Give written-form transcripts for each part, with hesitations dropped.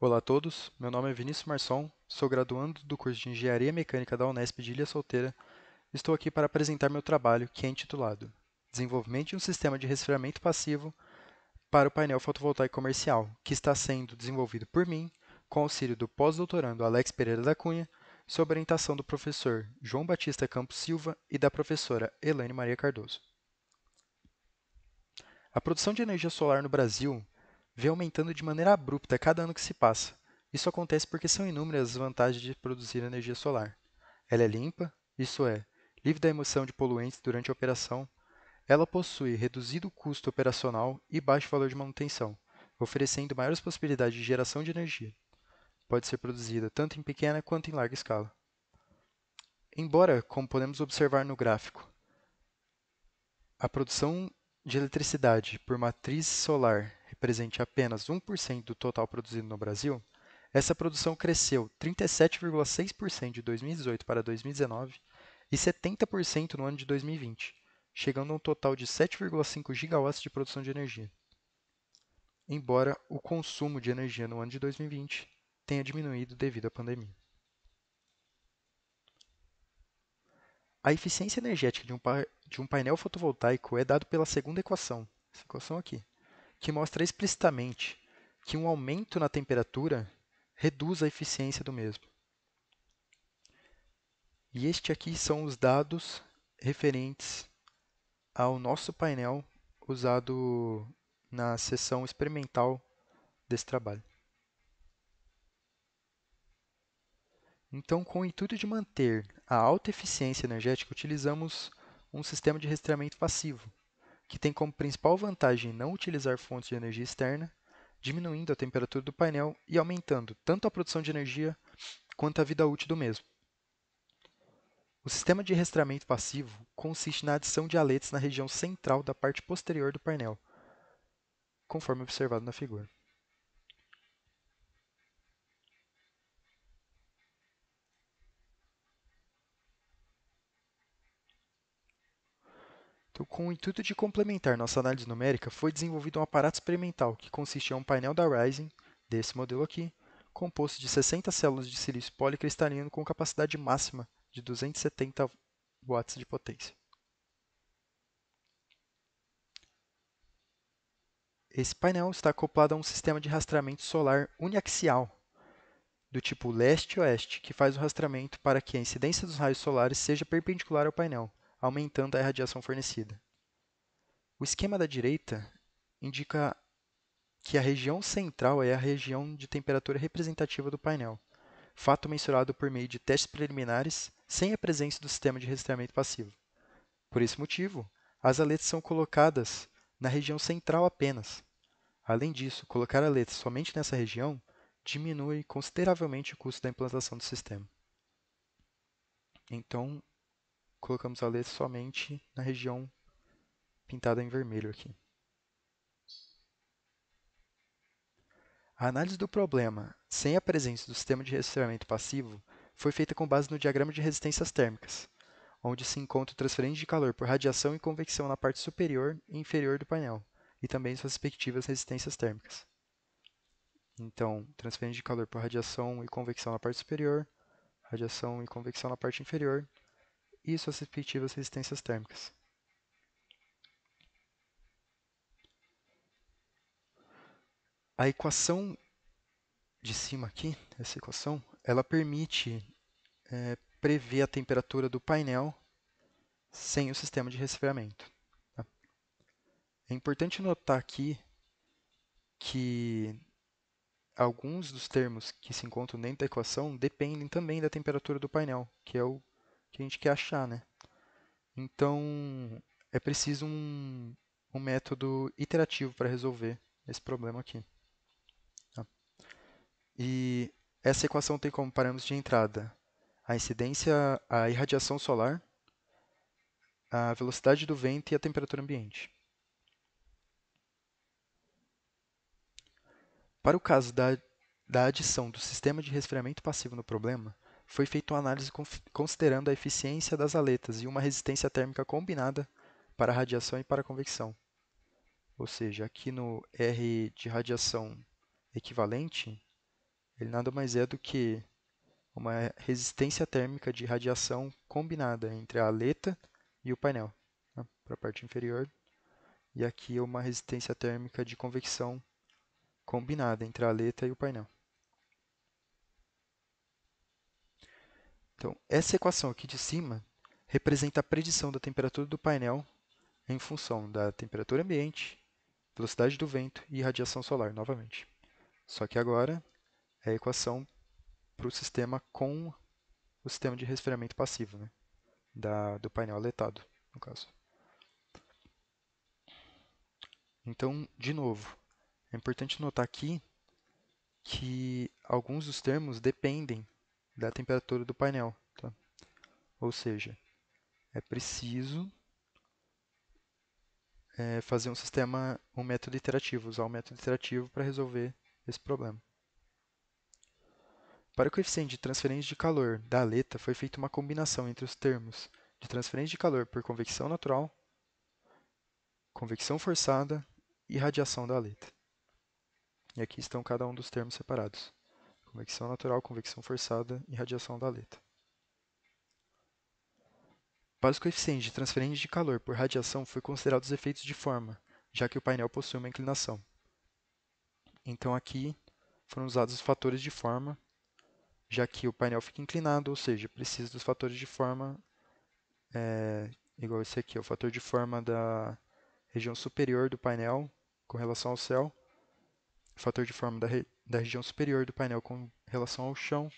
Olá a todos, meu nome é Vinícius Marçom, sou graduando do curso de Engenharia Mecânica da Unesp de Ilha Solteira. Estou aqui para apresentar meu trabalho, que é intitulado Desenvolvimento de um sistema de resfriamento passivo para o painel fotovoltaico comercial, que está sendo desenvolvido por mim, com auxílio do pós-doutorando Alex Pereira da Cunha, sob orientação do professor João Batista Campos Silva e da professora Elaine Maria Cardoso. A produção de energia solar no Brasil vem aumentando de maneira abrupta a cada ano que se passa. Isso acontece porque são inúmeras as vantagens de produzir energia solar. Ela é limpa, isso é, livre da emissão de poluentes durante a operação. Ela possui reduzido custo operacional e baixo valor de manutenção, oferecendo maiores possibilidades de geração de energia. Pode ser produzida tanto em pequena quanto em larga escala. Embora, como podemos observar no gráfico, a produção de eletricidade por matriz solar represente apenas 1% do total produzido no Brasil, essa produção cresceu 37,6% de 2018 para 2019 e 70% no ano de 2020, chegando a um total de 7,5 gigawatts de produção de energia. Embora o consumo de energia no ano de 2020 tenha diminuído devido à pandemia. A eficiência energética de um painel fotovoltaico é dado pela segunda equação, essa equação aqui, que mostra explicitamente que um aumento na temperatura reduz a eficiência do mesmo. E este aqui são os dados referentes ao nosso painel usado na sessão experimental desse trabalho. Então, com o intuito de manter a alta eficiência energética, utilizamos um sistema de rastreamento passivo, que tem como principal vantagem não utilizar fontes de energia externa, diminuindo a temperatura do painel e aumentando tanto a produção de energia quanto a vida útil do mesmo. O sistema de rastreamento passivo consiste na adição de aletes na região central da parte posterior do painel, conforme observado na figura. Então, com o intuito de complementar nossa análise numérica, foi desenvolvido um aparato experimental que consiste em um painel da Ryzen, desse modelo aqui, composto de 60 células de silício policristalino com capacidade máxima de 270 watts de potência. Esse painel está acoplado a um sistema de rastreamento solar uniaxial, do tipo leste-oeste, que faz o rastreamento para que a incidência dos raios solares seja perpendicular ao painel, aumentando a irradiação fornecida. O esquema da direita indica que a região central é a região de temperatura representativa do painel, fato mensurado por meio de testes preliminares sem a presença do sistema de rastreamento passivo. Por esse motivo, as aletas são colocadas na região central apenas. Além disso, colocar aletas somente nessa região diminui consideravelmente o custo da implantação do sistema. Então, colocamos aletas somente na região pintada em vermelho aqui. A análise do problema sem a presença do sistema de resfriamento passivo foi feita com base no diagrama de resistências térmicas, onde se encontra o transferente de calor por radiação e convecção na parte superior e inferior do painel, e também suas respectivas resistências térmicas. Então, transferente de calor por radiação e convecção na parte superior, radiação e convecção na parte inferior, e suas respectivas resistências térmicas. A equação de cima aqui, essa equação, ela permite prever a temperatura do painel sem o sistema de resfriamento. Tá? É importante notar aqui que alguns dos termos que se encontram dentro da equação dependem também da temperatura do painel, que é o que a gente quer achar, né? Então, é preciso um método iterativo para resolver esse problema aqui. Tá? E essa equação tem como parâmetros de entrada a incidência, a irradiação solar, a velocidade do vento e a temperatura ambiente. Para o caso da adição do sistema de resfriamento passivo no problema, foi feita uma análise considerando a eficiência das aletas e uma resistência térmica combinada para a radiação e para a convecção. Ou seja, aqui no R de radiação equivalente, Ele nada mais é do que uma resistência térmica de radiação combinada entre a aleta e o painel, né, para a parte inferior. E aqui é uma resistência térmica de convecção combinada entre a aleta e o painel. Então, essa equação aqui de cima representa a predição da temperatura do painel em função da temperatura ambiente, velocidade do vento e radiação solar, novamente. Só que agora é a equação para o sistema com o sistema de resfriamento passivo, né? Do painel aletado, no caso. Então, de novo, é importante notar aqui que alguns dos termos dependem da temperatura do painel. Tá? Ou seja, é preciso fazer um método iterativo, usar um método iterativo para resolver esse problema. Para o coeficiente de transferência de calor da aleta, foi feita uma combinação entre os termos de transferência de calor por convecção natural, convecção forçada e radiação da aleta. E aqui estão cada um dos termos separados. Convecção natural, convecção forçada e radiação da aleta. Para os coeficientes de transferência de calor por radiação, foi considerado os efeitos de forma, já que o painel possui uma inclinação. Então aqui foram usados os fatores de forma, já que o painel fica inclinado, ou seja, precisa dos fatores de forma, igual esse aqui, o fator de forma da região superior do painel com relação ao céu, fator de forma da região superior do painel com relação ao chão,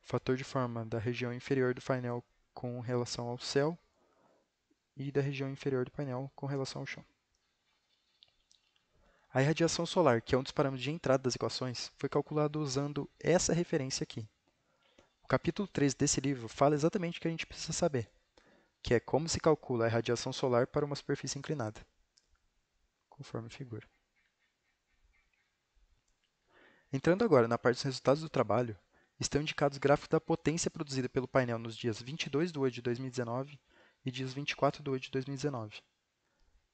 fator de forma da região inferior do painel com relação ao céu e da região inferior do painel com relação ao chão. A irradiação solar, que é um dos parâmetros de entrada das equações, foi calculada usando essa referência aqui. O capítulo 3 desse livro fala exatamente o que a gente precisa saber, que é como se calcula a irradiação solar para uma superfície inclinada, conforme a figura. Entrando agora na parte dos resultados do trabalho, estão indicados gráficos da potência produzida pelo painel nos dias 22 de 8 de 2019 e dias 24 de 8 de 2019,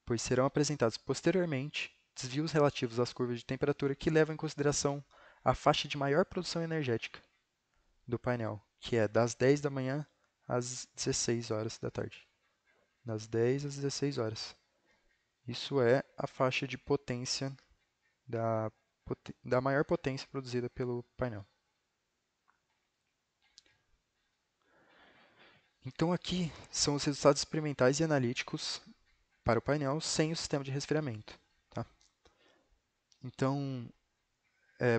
pois serão apresentados posteriormente desvios relativos às curvas de temperatura que levam em consideração a faixa de maior produção energética do painel, que é das 10 da manhã às 16 horas da tarde. Das 10 às 16 horas. Isso é a faixa de potência da maior potência produzida pelo painel. Então aqui são os resultados experimentais e analíticos para o painel sem o sistema de resfriamento. Tá? Então,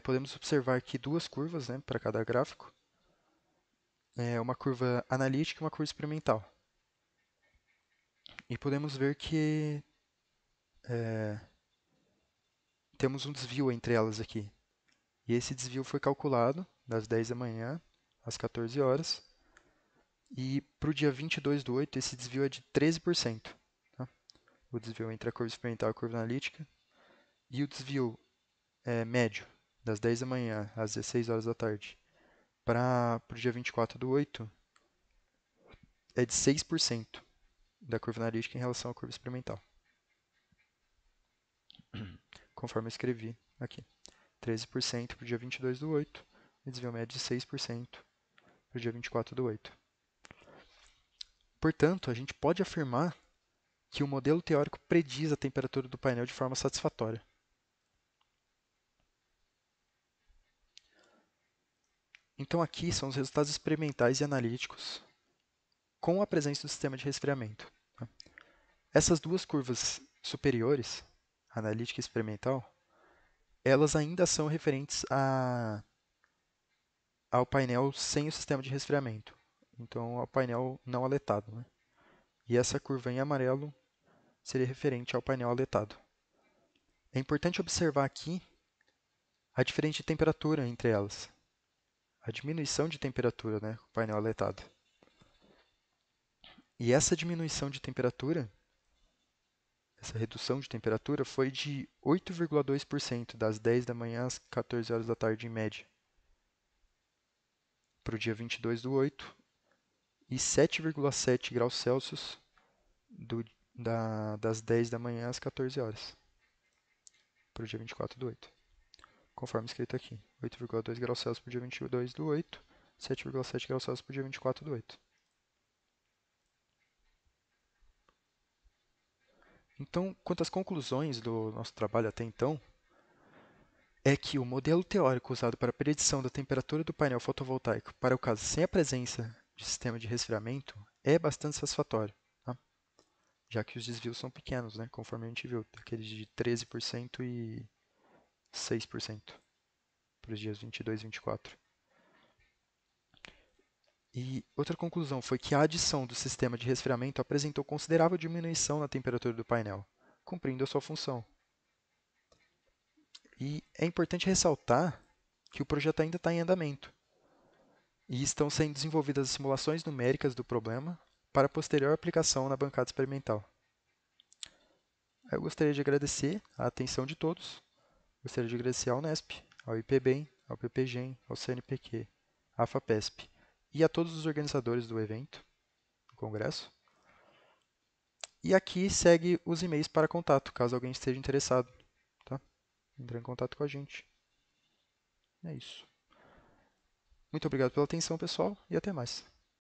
podemos observar aqui duas curvas, né, para cada gráfico. Uma curva analítica e uma curva experimental. E podemos ver que temos um desvio entre elas aqui. E esse desvio foi calculado das 10 da manhã às 14 horas. E para o dia 22 do 8, esse desvio é de 13%. Tá? O desvio entre a curva experimental e a curva analítica. E o desvio médio, das 10 da manhã às 16 horas da tarde, para o dia 24 do 8, é de 6% da curva analítica em relação à curva experimental. Conforme eu escrevi aqui. 13% para o dia 22 do 8 e desvio médio de 6% para o dia 24 do 8. Portanto, a gente pode afirmar que o modelo teórico prediz a temperatura do painel de forma satisfatória. Então aqui são os resultados experimentais e analíticos com a presença do sistema de resfriamento. Essas duas curvas superiores, analítica e experimental, elas ainda são referentes ao painel sem o sistema de resfriamento, então ao painel não aletado. Né? E essa curva em amarelo seria referente ao painel aletado. É importante observar aqui a diferença de temperatura entre elas, a diminuição de temperatura, né, com o painel aletado. E essa diminuição de temperatura, essa redução de temperatura, foi de 8,2% das 10 da manhã às 14 horas da tarde, em média, para o dia 22 do 8, e 7,7 graus Celsius das 10 da manhã às 14 horas, para o dia 24 do 8. conforme escrito aqui. 8,2 graus Celsius para o dia 22/8, 7,7 graus Celsius para o dia 24/8. Então, quanto às conclusões do nosso trabalho até então, é que o modelo teórico usado para a predição da temperatura do painel fotovoltaico para o caso sem a presença de sistema de resfriamento é bastante satisfatório, tá? Já que os desvios são pequenos, né? Conforme a gente viu, aqueles de 13% e 6% para os dias 22 e 24. E outra conclusão foi que a adição do sistema de resfriamento apresentou considerável diminuição na temperatura do painel, cumprindo a sua função. E é importante ressaltar que o projeto ainda está em andamento e estão sendo desenvolvidas simulações numéricas do problema para posterior aplicação na bancada experimental. Eu gostaria de agradecer a atenção de todos. Gostaria de agradecer ao Unesp, ao IPBEM, ao PPGEM, ao CNPq, à FAPESP e a todos os organizadores do evento, do congresso. E aqui segue os e-mails para contato, caso alguém esteja interessado. Tá? Entre em contato com a gente. É isso. Muito obrigado pela atenção, pessoal, e até mais.